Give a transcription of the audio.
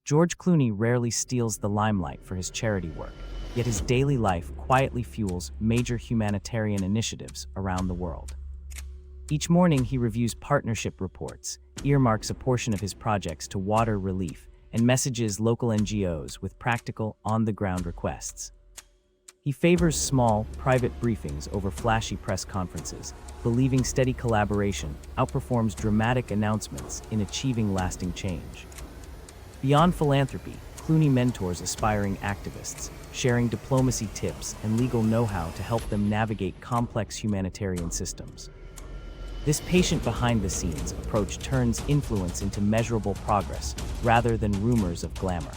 George Clooney rarely steals the limelight for his charity work, yet his daily life quietly fuels major humanitarian initiatives around the world. Each morning, he reviews partnership reports, earmarks a portion of his projects to water relief, and messages local NGOs with practical, on-the-ground requests. He favors small, private briefings over flashy press conferences, believing steady collaboration outperforms dramatic announcements in achieving lasting change. Beyond philanthropy, Clooney mentors aspiring activists, sharing diplomacy tips and legal know-how to help them navigate complex humanitarian systems. This patient behind-the-scenes approach turns influence into measurable progress rather than rumors of glamour.